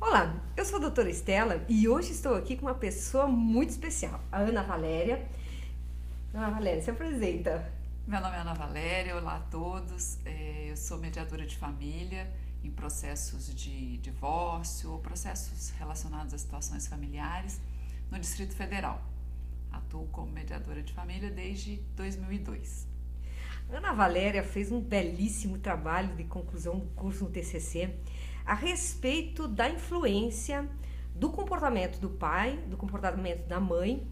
Olá, eu sou a doutora Estela e hoje estou aqui com uma pessoa muito especial, a Ana Valéria. Ana Valéria, se apresenta. Meu nome é Ana Valéria, olá a todos. Eu sou mediadora de família em processos de divórcio ou processos relacionados a situações familiares no Distrito Federal. Atuo como mediadora de família desde 2002. Ana Valéria fez um belíssimo trabalho de conclusão do curso no TCC a respeito da influência do comportamento do pai, do comportamento da mãe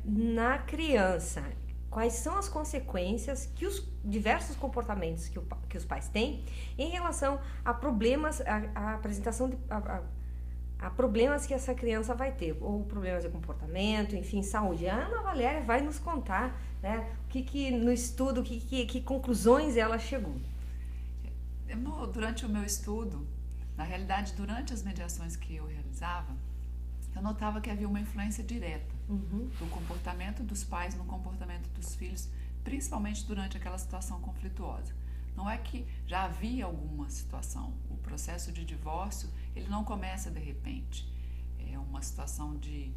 na criança. Quais são as consequências que os diversos comportamentos que os pais têm em relação a problemas, a apresentação a problemas que essa criança vai ter, ou problemas de comportamento, enfim, saúde. A Ana Valéria vai nos contar, né, no estudo, que conclusões ela chegou. Durante o meu estudo, na realidade, durante as mediações que eu realizava, eu notava que havia uma influência direta do comportamento dos pais no comportamento dos filhos, principalmente durante aquela situação conflituosa. Não é que já havia alguma situação. O processo de divórcio, ele não começa de repente. É uma situação de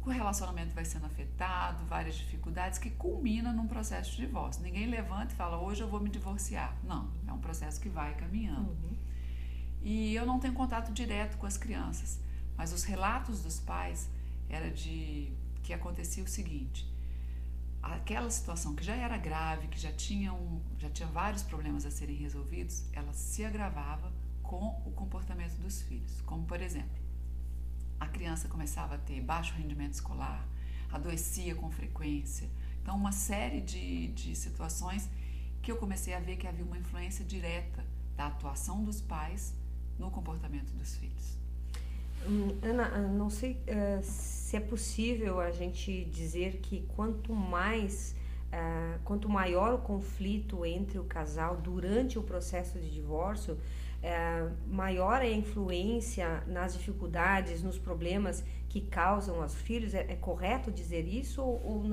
o relacionamento vai sendo afetado, várias dificuldades que culmina num processo de divórcio. Ninguém levanta e fala, hoje eu vou me divorciar. Não, é um processo que vai caminhando. E eu não tenho contato direto com as crianças, mas os relatos dos pais era de que acontecia o seguinte: aquela situação que já era grave, que já tinha vários problemas a serem resolvidos, ela se agravava com o comportamento dos filhos. Como, por exemplo, a criança começava a ter baixo rendimento escolar, adoecia com frequência. Então, uma série de situações que eu comecei a ver que havia uma influência direta da atuação dos pais no comportamento dos filhos. Ana, não sei se é possível a gente dizer que quanto maior o conflito entre o casal durante o processo de divórcio, maior é a influência nas dificuldades, nos problemas que causam aos filhos. É correto dizer isso ou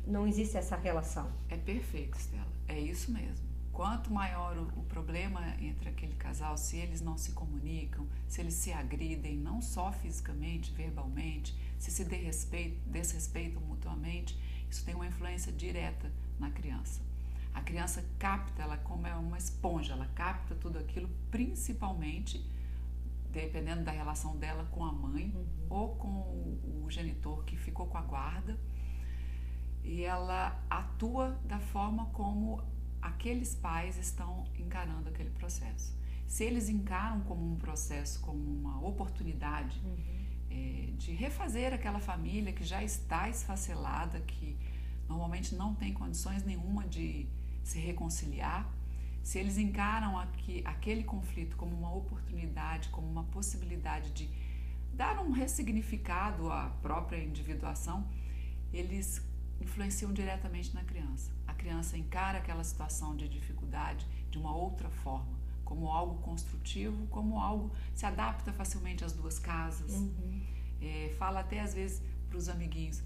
não existe essa relação? É perfeito, Estela. É isso mesmo. Quanto maior o problema entre aquele casal, se eles não se comunicam, se eles se agridem, não só fisicamente, verbalmente, se desrespeitam mutuamente, isso tem uma influência direta na criança. A criança capta, ela como é uma esponja, ela capta tudo aquilo, principalmente dependendo da relação dela com a mãe ou com o genitor que ficou com a guarda, e ela atua da forma como aqueles pais estão encarando aquele processo. Se eles encaram como um processo, como uma oportunidade de refazer aquela família que já está esfacelada, que normalmente não tem condições nenhuma de se reconciliar, se eles encaram aquele conflito como uma oportunidade, como uma possibilidade de dar um ressignificado à própria individuação, eles influenciam diretamente na criança. A criança encara aquela situação de dificuldade de uma outra forma, como algo construtivo, como algo se adapta facilmente às duas casas. Fala até às vezes para os amiguinhos,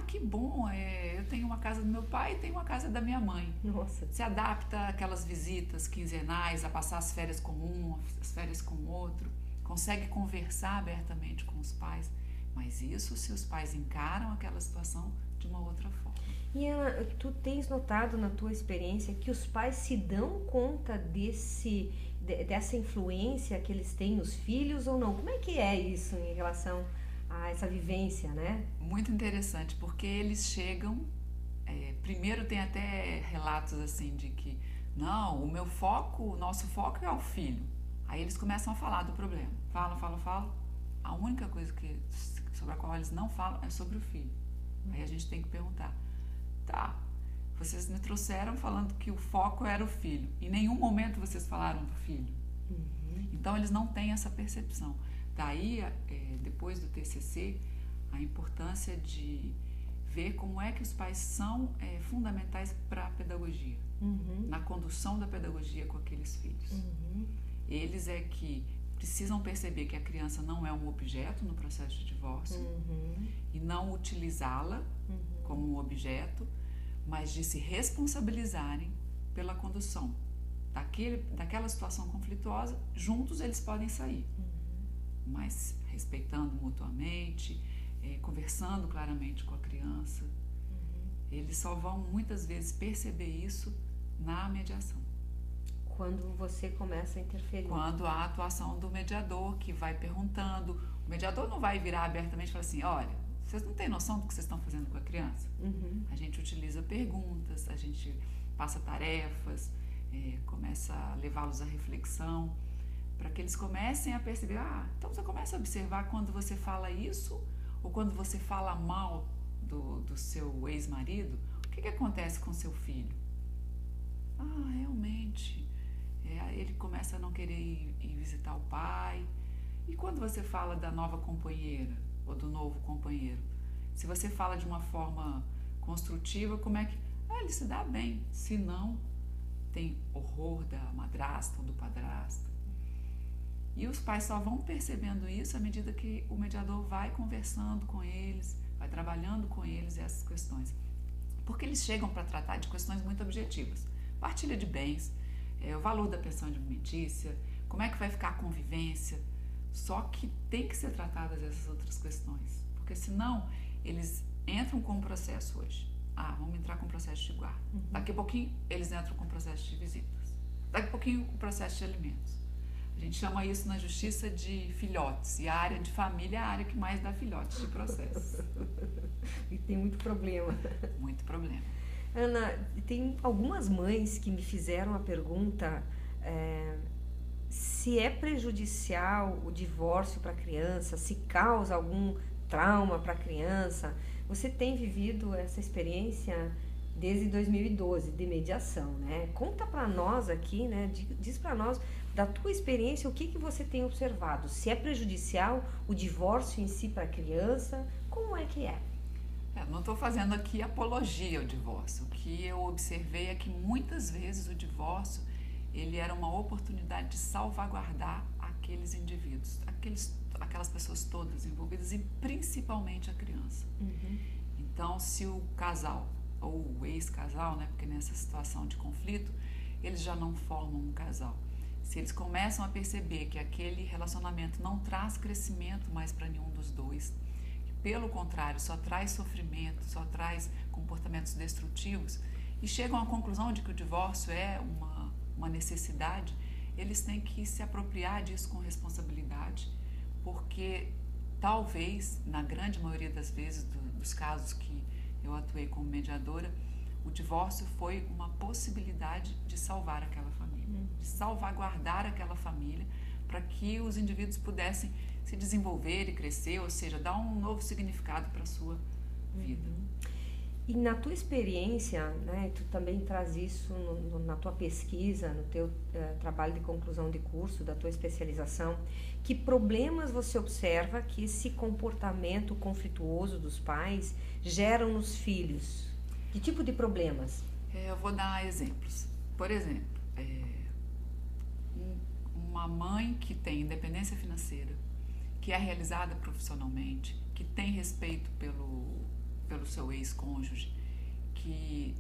que bom, eu tenho uma casa do meu pai e tenho uma casa da minha mãe. Nossa. Se adapta àquelas visitas quinzenais, a passar as férias com um, as férias com o outro, consegue conversar abertamente com os pais, mas isso se os pais encaram aquela situação de uma outra forma. E Ana, tu tens notado na tua experiência que os pais se dão conta dessa influência que eles têm nos filhos ou não? Como é que é isso em relação a essa vivência, né? Muito interessante, porque eles chegam, primeiro tem até relatos assim de que, não, o nosso foco é o filho. Aí eles começam a falar do problema. Falam. A única coisa sobre a qual eles não falam é sobre o filho. Aí a gente tem que perguntar, vocês me trouxeram falando que o foco era o filho. Em nenhum momento vocês falaram do filho. Então eles não têm essa percepção. Daí, depois do TCC, a importância de ver como é que os pais são fundamentais para a pedagogia, na condução da pedagogia com aqueles filhos. Eles é que precisam perceber que a criança não é um objeto no processo de divórcio e não utilizá-la como um objeto, mas de se responsabilizarem pela condução daquela situação conflituosa. Juntos eles podem sair, mas respeitando mutuamente, conversando claramente com a criança. Eles só vão muitas vezes perceber isso na mediação. Quando você começa a interferir. Quando há a atuação do mediador, que vai perguntando. O mediador não vai virar abertamente e falar assim, olha, vocês não têm noção do que vocês estão fazendo com a criança? A gente utiliza perguntas, a gente passa tarefas, começa a levá-los à reflexão, para que eles comecem a perceber, então você começa a observar quando você fala isso, ou quando você fala mal do seu ex-marido, o que acontece com seu filho? Realmente, ele começa a não querer ir visitar o pai. E quando você fala da nova companheira, ou do novo companheiro, se você fala de uma forma construtiva, como é que... ele se dá bem, se não, tem horror da madrasta ou do padrasto. E os pais só vão percebendo isso à medida que o mediador vai conversando com eles, vai trabalhando com eles essas questões. Porque eles chegam para tratar de questões muito objetivas. Partilha de bens, o valor da pensão alimentícia, como é que vai ficar a convivência. Só que tem que ser tratadas essas outras questões. Porque senão, eles entram com um processo hoje. Vamos entrar com o processo de guarda. Daqui a pouquinho, eles entram com o processo de visitas. Daqui a pouquinho, o processo de alimentos. A gente chama isso na justiça de filhotes. E a área de família é a área que mais dá filhotes de processo. E tem muito problema. Muito problema. Ana, tem algumas mães que me fizeram a pergunta se é prejudicial o divórcio para a criança, se causa algum trauma para a criança. Você tem vivido essa experiência desde 2012 de mediação, né? Conta para nós aqui, né? Diz para nós da tua experiência o que você tem observado. Se é prejudicial o divórcio em si para a criança, como é que é? Não estou fazendo aqui apologia ao divórcio. O que eu observei é que muitas vezes o divórcio ele era uma oportunidade de salvaguardar aqueles indivíduos, aquelas pessoas todas envolvidas e principalmente a criança. Então, se o casal ou o ex-casal, né, porque nessa situação de conflito, eles já não formam um casal. Se eles começam a perceber que aquele relacionamento não traz crescimento mais para nenhum dos dois, pelo contrário, só traz sofrimento, só traz comportamentos destrutivos, e chegam à conclusão de que o divórcio é uma necessidade, eles têm que se apropriar disso com responsabilidade, porque talvez, na grande maioria das vezes, dos casos que eu atuei como mediadora, o divórcio foi uma possibilidade de salvar aquela família, de salvaguardar aquela família, para que os indivíduos pudessem se desenvolver e crescer, ou seja, dar um novo significado para a sua vida. E na tua experiência, né, tu também traz isso na tua pesquisa, no teu trabalho de conclusão de curso, da tua especialização, que problemas você observa que esse comportamento conflituoso dos pais geram nos filhos? Que tipo de problemas? Eu vou dar exemplos. Por exemplo, uma mãe que tem independência financeira, que é realizada profissionalmente, que tem respeito pelo seu ex-cônjuge, que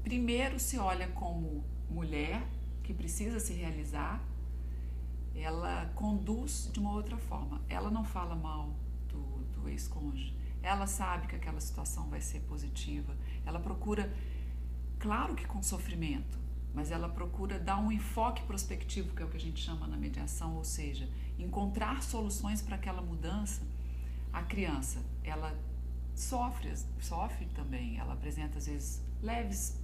primeiro se olha como mulher, que precisa se realizar, ela conduz de uma outra forma. Ela não fala mal do ex-cônjuge, ela sabe que aquela situação vai ser positiva, ela procura, claro que com sofrimento, mas ela procura dar um enfoque prospectivo, que é o que a gente chama na mediação, ou seja, encontrar soluções para aquela mudança. A criança, ela sofre também, ela apresenta às vezes leves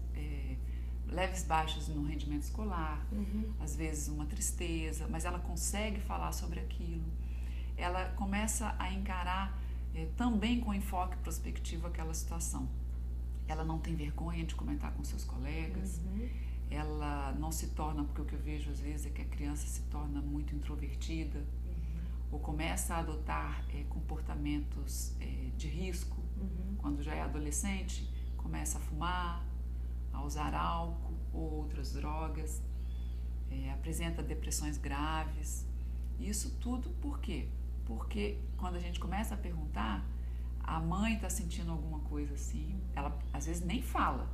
baixas no rendimento escolar, às vezes uma tristeza, mas ela consegue falar sobre aquilo. Ela começa a encarar também com enfoque prospectivo aquela situação. Ela não tem vergonha de comentar com seus colegas, ela não se torna, porque o que eu vejo às vezes é que a criança se torna muito introvertida, ou começa a adotar comportamentos de risco, quando já é adolescente, começa a fumar, a usar álcool ou outras drogas, apresenta depressões graves. Isso tudo por quê? Porque quando a gente começa a perguntar, a mãe está sentindo alguma coisa assim, ela às vezes nem fala,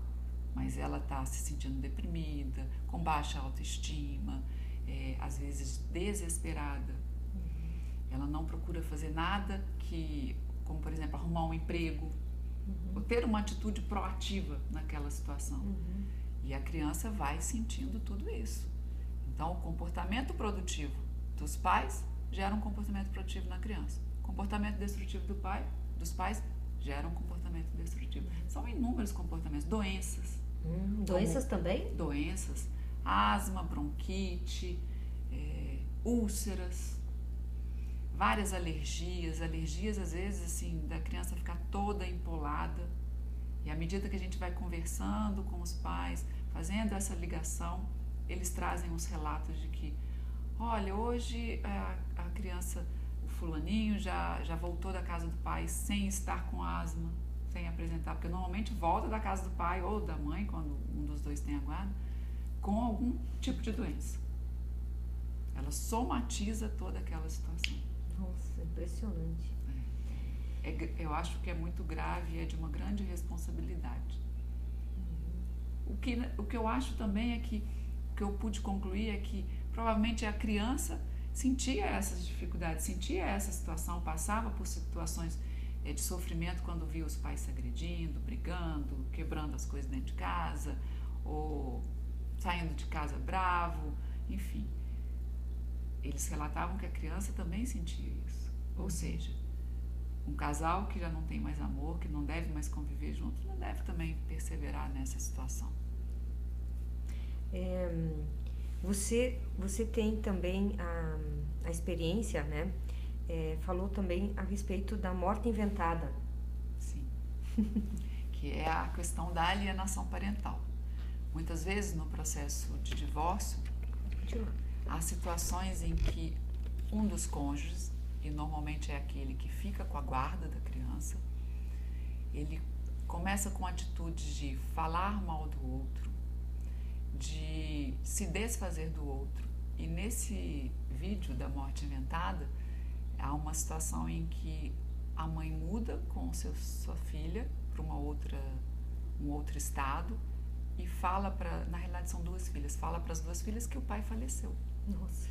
mas ela está se sentindo deprimida, com baixa autoestima, às vezes desesperada. ela não procura fazer nada como por exemplo, arrumar um emprego, ou ter uma atitude proativa naquela situação. E a criança vai sentindo tudo isso. Então, o comportamento produtivo dos pais gera um comportamento produtivo na criança. O comportamento destrutivo dos pais gera um comportamento destrutivo. São inúmeros comportamentos. Doenças. Doenças também? Doenças. Asma, bronquite, úlceras, várias alergias. Alergias, às vezes, assim, da criança ficar toda empolada. E à medida que a gente vai conversando com os pais, fazendo essa ligação, eles trazem os relatos de que, olha, hoje a criança, o fulaninho, já voltou da casa do pai sem estar com asma, sem apresentar, porque normalmente volta da casa do pai ou da mãe, quando um dos dois tem a guarda, com algum tipo de doença. Ela somatiza toda aquela situação. Nossa, impressionante. Eu acho que é muito grave e é de uma grande responsabilidade. O que eu acho também é que, o que eu pude concluir é que provavelmente a criança sentia essas dificuldades, sentia essa situação, passava por situações de sofrimento quando via os pais se agredindo, brigando, quebrando as coisas dentro de casa, ou saindo de casa bravo, enfim. Eles relatavam que a criança também sentia isso. Ou seja, um casal que já não tem mais amor, que não deve mais conviver junto, não deve também perseverar nessa situação. Você tem também a experiência, né? Falou também a respeito da morte inventada. Sim. Que é a questão da alienação parental. Muitas vezes no processo de divórcio, há situações em que um dos cônjuges, e normalmente é aquele que fica com a guarda da criança, ele começa com atitudes de falar mal do outro, de se desfazer do outro. E nesse vídeo da morte inventada, há uma situação em que a mãe muda com sua filha para um outro estado e fala na realidade são duas filhas, fala para as duas filhas que o pai faleceu. Nossa.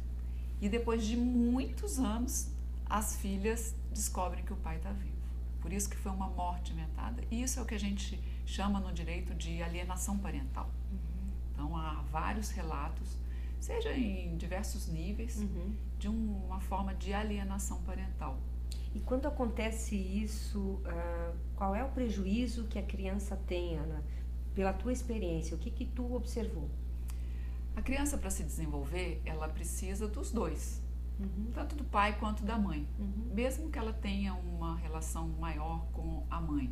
E depois de muitos anos, as filhas descobrem que o pai está vivo. Por isso que foi uma morte inventada. E isso é o que a gente chama no direito de alienação parental. Então, há vários relatos, seja em diversos níveis, de uma forma de alienação parental. E quando acontece isso, qual é o prejuízo que a criança tem, Ana? Pela tua experiência, o que tu observou? A criança, para se desenvolver, ela precisa dos dois. Tanto do pai quanto da mãe. Mesmo que ela tenha uma relação maior com a mãe.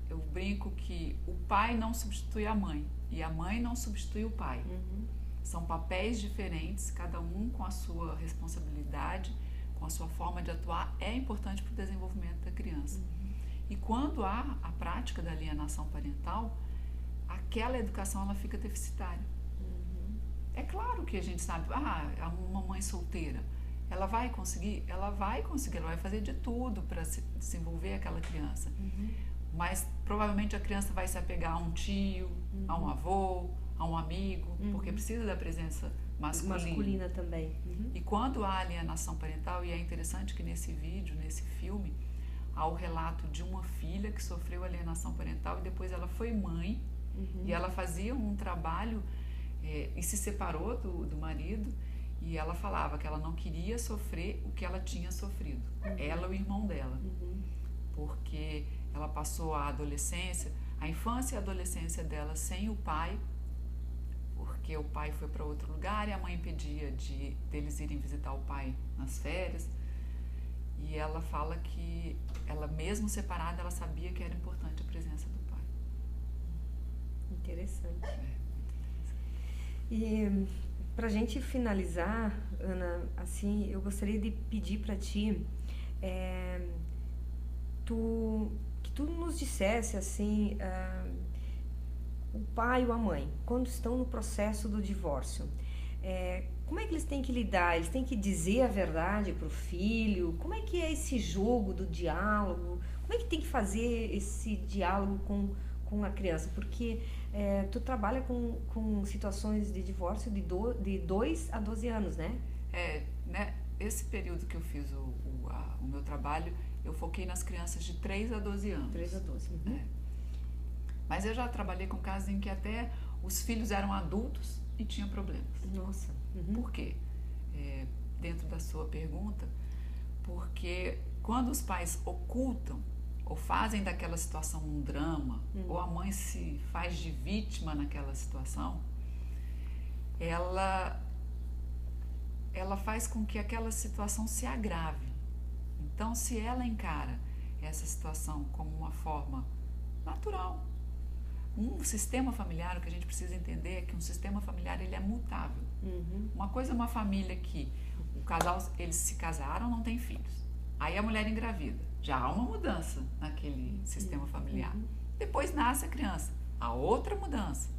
Eu brinco que o pai não substitui a mãe e a mãe não substitui o pai. São papéis diferentes, cada um com a sua responsabilidade, com a sua forma de atuar, é importante para o desenvolvimento da criança. E quando há a prática da alienação parental, aquela educação ela fica deficitária. É claro que a gente sabe, uma mãe solteira, ela vai conseguir? Ela vai conseguir, ela vai fazer de tudo para desenvolver aquela criança. Mas provavelmente a criança vai se apegar a um tio, a um avô, a um amigo, porque precisa da presença masculina também. E quando há alienação parental, e é interessante que nesse vídeo, nesse filme, há o relato de uma filha que sofreu alienação parental e depois ela foi mãe e ela fazia um trabalho e se separou do marido e ela falava que ela não queria sofrer o que ela tinha sofrido, ela e o irmão dela, porque ela passou a adolescência, a infância e a adolescência dela sem o pai, porque o pai foi para outro lugar e a mãe impedia deles irem visitar o pai nas férias. E ela fala que ela, mesmo separada, ela sabia que era importante a presença do pai. Interessante. E para a gente finalizar, Ana, assim, eu gostaria de pedir para ti que tu nos dissesse assim, o pai ou a mãe, quando estão no processo do divórcio, como é que eles têm que lidar? Eles têm que dizer a verdade para o filho? Como é que é esse jogo do diálogo? Como é que tem que fazer esse diálogo com a criança? Porque tu trabalha com situações de divórcio de 2 a 12 anos, né? esse período que eu fiz o meu trabalho, eu foquei nas crianças de 3 a 12 anos. 3 a 12. Uhum. Mas eu já trabalhei com casos em que até os filhos eram adultos e tinham problemas. Nossa. Uhum. Por quê? Dentro da sua pergunta, porque quando os pais ocultam ou fazem daquela situação um drama, ou a mãe se faz de vítima naquela situação, ela faz com que aquela situação se agrave. Então, se ela encara essa situação como uma forma natural, um sistema familiar, o que a gente precisa entender é que um sistema familiar ele é mutável. Uma coisa é uma família que o casal, eles se casaram, não tem filhos. Aí a mulher engravida. Já há uma mudança naquele sistema familiar. Depois nasce a criança. Há outra mudança.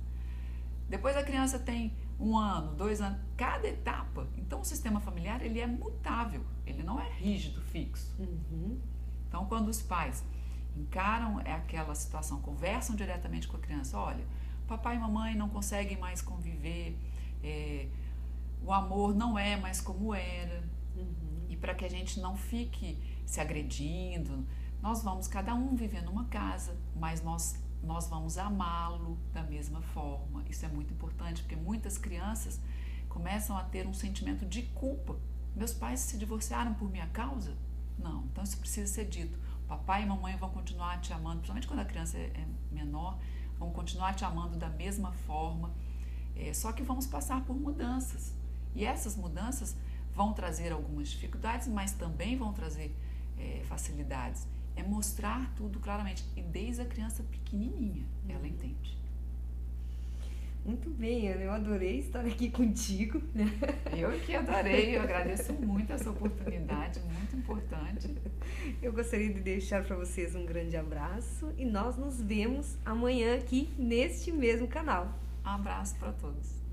Depois a criança tem 1 ano, 2 anos. Cada etapa. Então o sistema familiar ele é mutável. Ele não é rígido, fixo. Então quando os pais encaram aquela situação, conversam diretamente com a criança. Olha, papai e mamãe não conseguem mais conviver. O amor não é mais como era. E para que a gente não fique se agredindo, nós vamos cada um viver numa casa, mas nós vamos amá-lo da mesma forma. Isso é muito importante, porque muitas crianças começam a ter um sentimento de culpa. Meus pais se divorciaram por minha causa? Não, então isso precisa ser dito. Papai e mamãe vão continuar te amando, principalmente quando a criança é menor, vão continuar te amando da mesma forma, só que vamos passar por mudanças. E essas mudanças vão trazer algumas dificuldades, mas também vão trazer facilidades. É mostrar tudo claramente. E desde a criança pequenininha, ela entende. Muito bem, Ana, eu adorei estar aqui contigo. Eu que adorei, eu agradeço muito essa oportunidade, muito importante. Eu gostaria de deixar para vocês um grande abraço e nós nos vemos amanhã aqui neste mesmo canal. Um abraço para todos.